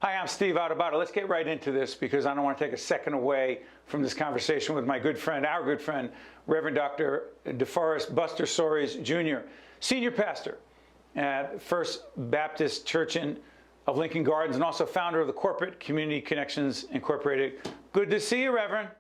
Hi, I'm Steve Adubato. Let's get right into this because I don't want to take a second away from this conversation with my good friend, our good friend, Reverend Dr. DeForest Buster Soaries Jr., Senior Pastor at First Baptist Church of Lincoln Gardens and also founder of the Corporate Community Connections Incorporated. Good to see you, Reverend.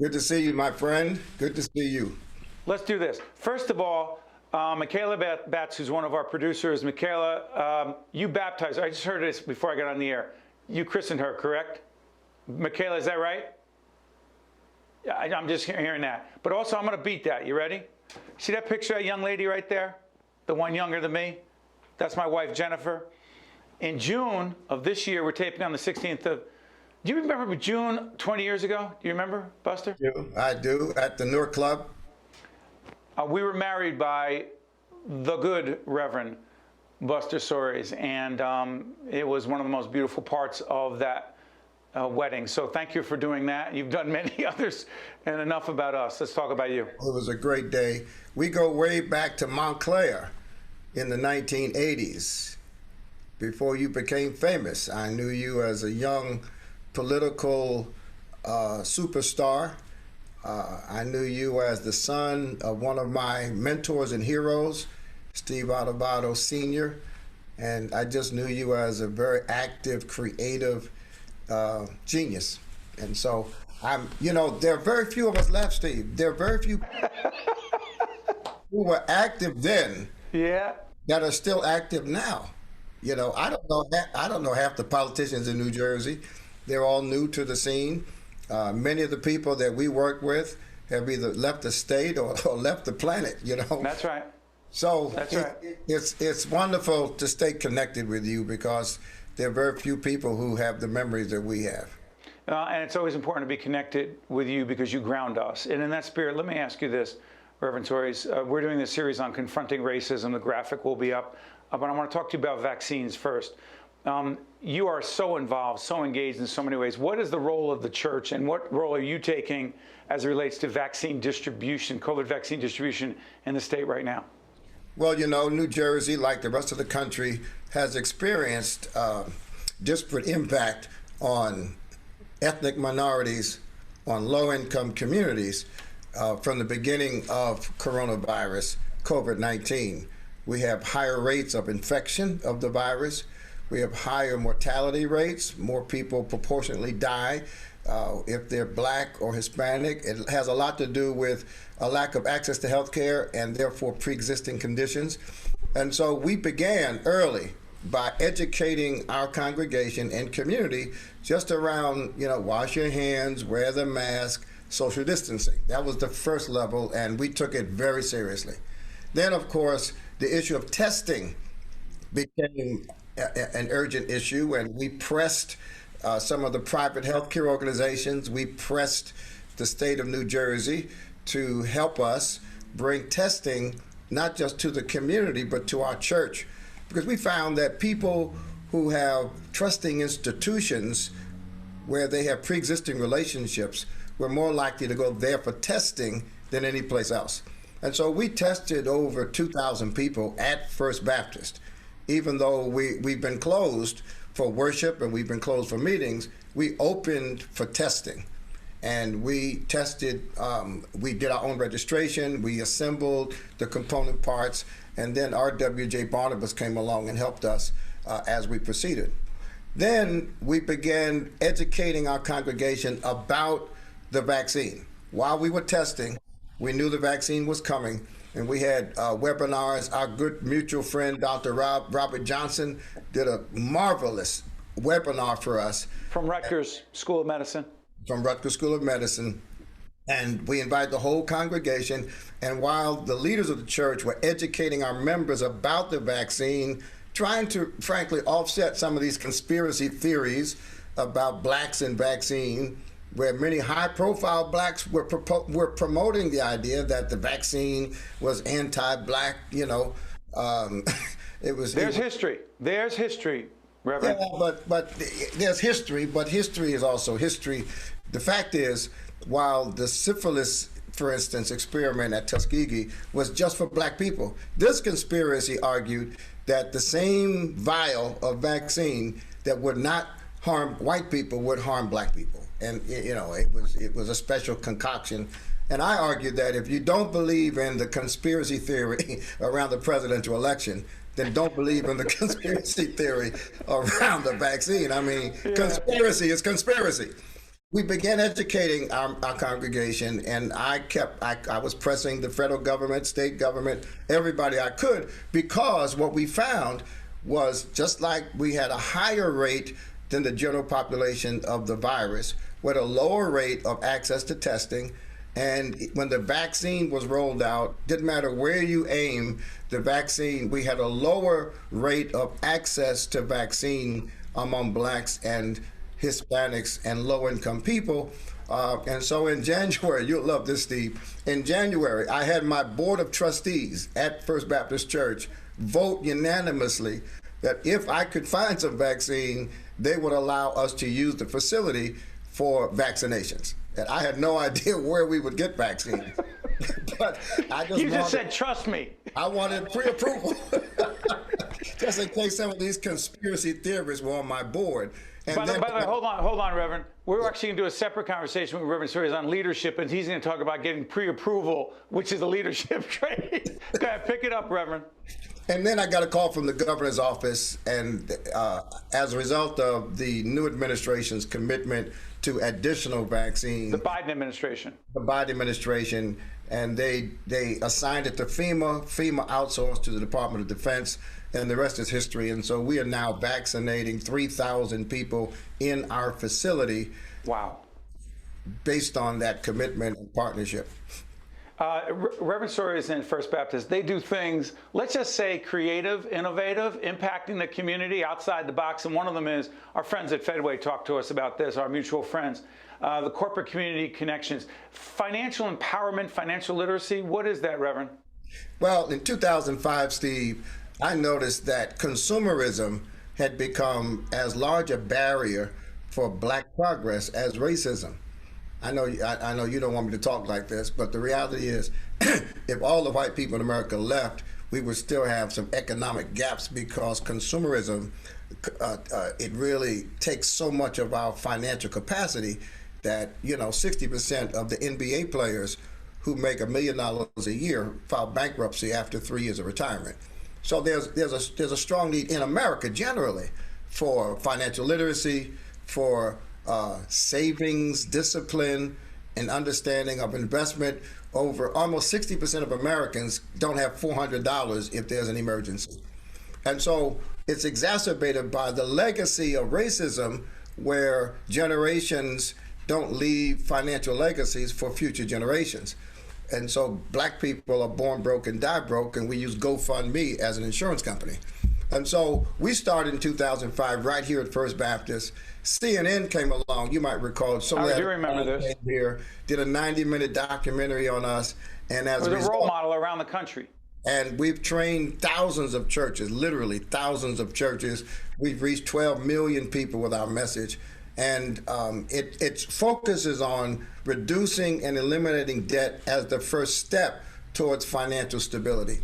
Good to see you, my friend. Good to see you. Let's do this. First of all, Michaela Batts, who's one of our producers. Michaela, you baptized her. I just heard this before I got on the air. You christened her, correct? Michaela, is that right? Yeah, I'm just hearing that. But also, I'm going to beat that. You ready? See that picture of that young lady right there? The one younger than me? That's my wife, Jennifer. In June of this year, we're taping on the 16th of... Do you remember June 20 years ago? Do you remember, Buster? I do, at the Newark Club. We were married by the good Reverend Buster Soaries, and it was one of the most beautiful parts of that wedding. So thank you for doing that. You've done many others, and enough about us. Let's talk about you. It was a great day. We go way back to Montclair in the 1980s, before you became famous. I knew you as a young political superstar. I knew you as the son of one of my mentors and heroes, Steve Adubato Sr., and I just knew you as a very active, creative genius. And so there are very few of us left, Steve. There are very few who were active then, yeah, that are still active now. I don't know half the politicians in New Jersey. They're all new to the scene. Many of the people that we work with have either left the state or left the planet, That's right. So That's right. It's wonderful to stay connected with you because there are very few people who have the memories that we have. And it's always important to be connected with you because you ground us. And in that spirit, let me ask you this, Reverend Soaries. We're doing this series on confronting racism. The graphic will be up. But I want to talk to you about vaccines first. You are so involved, so engaged in so many ways. What is the role of the church, and what role are you taking as it relates to vaccine distribution, COVID vaccine distribution in the state right now? Well, New Jersey, like the rest of the country, has experienced disparate impact on ethnic minorities, on low-income communities from the beginning of coronavirus, COVID-19. We have higher rates of infection of the virus. We have higher mortality rates. More people proportionately die if they're Black or Hispanic. It has a lot to do with a lack of access to health care and therefore pre-existing conditions. And so we began early by educating our congregation and community just around, wash your hands, wear the mask, social distancing. That was the first level, and we took it very seriously. Then, of course, the issue of testing became an urgent issue, and we pressed some of the private healthcare organizations. We pressed the state of New Jersey to help us bring testing not just to the community, but to our church, because we found that people who have trusting institutions where they have pre-existing relationships were more likely to go there for testing than any place else. And so we tested over 2,000 people at First Baptist. Even though we've been closed for worship and we've been closed for meetings, we opened for testing. And we tested, we did our own registration, we assembled the component parts, and then R.W.J. Barnabas came along and helped us as we proceeded. Then we began educating our congregation about the vaccine. While we were testing, we knew the vaccine was coming, and we had webinars. Our good mutual friend, Dr. Robert Johnson, did a marvelous webinar for us. From Rutgers School of Medicine. From Rutgers School of Medicine. And we invited the whole congregation. And while the leaders of the church were educating our members about the vaccine, trying to, frankly, offset some of these conspiracy theories about Blacks and vaccine, where many high-profile Blacks were promoting the idea that the vaccine was anti-Black. There's history. There's history, Reverend. Yeah, but there's history, but history is also history. The fact is, while the syphilis, for instance, experiment at Tuskegee was just for Black people, this conspiracy argued that the same vial of vaccine that would not harm white people would harm black people. And it was a special concoction. And I argued that if you don't believe in the conspiracy theory around the presidential election, then don't believe in the conspiracy theory around the vaccine. I mean, conspiracy is conspiracy. We began educating our congregation, and I was pressing the federal government, state government, everybody I could, because what we found was, just like we had a higher rate than the general population of the virus, with a lower rate of access to testing. And when the vaccine was rolled out, didn't matter where you aim the vaccine, we had a lower rate of access to vaccine among blacks and Hispanics and low-income people. And so in January, you'll love this, Steve, in January, I had my board of trustees at First Baptist Church vote unanimously that if I could find some vaccine, they would allow us to use the facility for vaccinations. And I had no idea where we would get vaccines. But I just said, trust me. I wanted pre-approval, just in case some of these conspiracy theorists were on my board. And by the way, hold on, Reverend. We're actually going to do a separate conversation with Reverend Soaries on leadership, and he's going to talk about getting pre-approval, which is a leadership trait. Go ahead, pick it up, Reverend. And then I got a call from the governor's office, and as a result of the new administration's commitment to additional vaccines. The Biden administration. The Biden administration, and they assigned it to FEMA. FEMA outsourced to the Department of Defense, and the rest is history. And so we are now vaccinating 3,000 people in our facility. Wow. Based on that commitment and partnership. Reverend Soaries and First Baptist, they do things, let's just say creative, innovative, impacting the community outside the box. And one of them is our friends at Fedway talked to us about this, our mutual friends, the corporate community connections, financial empowerment, financial literacy. What is that, Reverend? Well, in 2005, Steve, I noticed that consumerism had become as large a barrier for black progress as racism. I know you don't want me to talk like this, but the reality is, if all the white people in America left, we would still have some economic gaps, because consumerism, it really takes so much of our financial capacity that 60% of the NBA players who make $1 million a year file bankruptcy after 3 years of retirement. So there's a strong need in America generally for financial literacy, for savings, discipline, and understanding of investment. Over almost 60% of Americans don't have $400 if there's an emergency. And so it's exacerbated by the legacy of racism, where generations don't leave financial legacies for future generations. And so black people are born broke and die broke, and we use GoFundMe as an insurance company. And so we started in 2005 right here at First Baptist. CNN came along, you might recall. I do remember this. Here, did a 90-minute documentary on us. And as a result, a role model around the country. And we've trained thousands of churches, literally thousands of churches. We've reached 12 million people with our message. And it focuses on reducing and eliminating debt as the first step towards financial stability.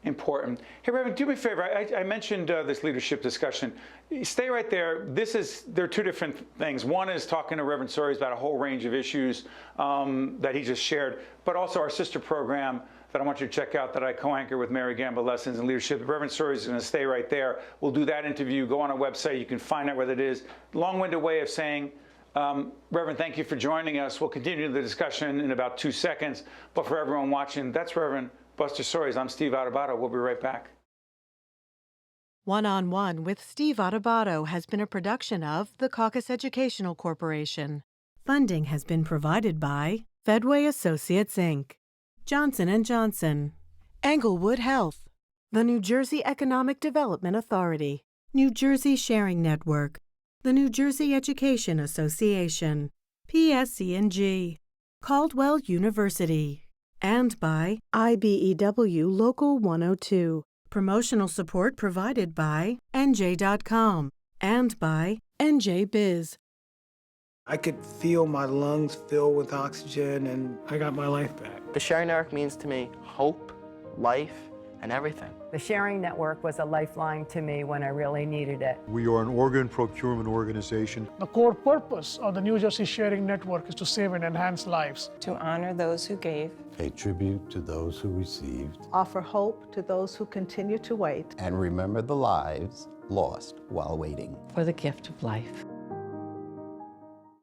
Important. Hey, Reverend, do me a favor. I mentioned this leadership discussion. Stay right there. There are two different things. One is talking to Reverend Soaries about a whole range of issues that he just shared, but also our sister program that I want you to check out that I co-anchor with Mary Gamble, Lessons in Leadership. Reverend Soaries is going to stay right there. We'll do that interview. Go on our website. You can find out where that is. Long-winded way of saying, Reverend, thank you for joining us. We'll continue the discussion in about 2 seconds. But for everyone watching, that's Reverend Buster Soaries. I'm Steve Adubato. We'll be right back. One-on-One with Steve Adubato has been a production of the Caucus Educational Corporation. Funding has been provided by Fedway Associates, Inc., Johnson & Johnson, Englewood Health, the New Jersey Economic Development Authority, New Jersey Sharing Network, the New Jersey Education Association, PSC&G, Caldwell University, and by IBEW Local 102. Promotional support provided by NJ.com and by NJ Biz. I could feel my lungs fill with oxygen, and I got my life back. The Sharing Network means to me hope, life, and everything. The sharing network was a lifeline to me when I really needed it. We are an organ procurement organization. The core purpose of the New Jersey Sharing Network is to save and enhance lives. To honor those who gave. Pay tribute to those who received. Offer hope to those who continue to wait. And remember the lives lost while waiting. For the gift of life.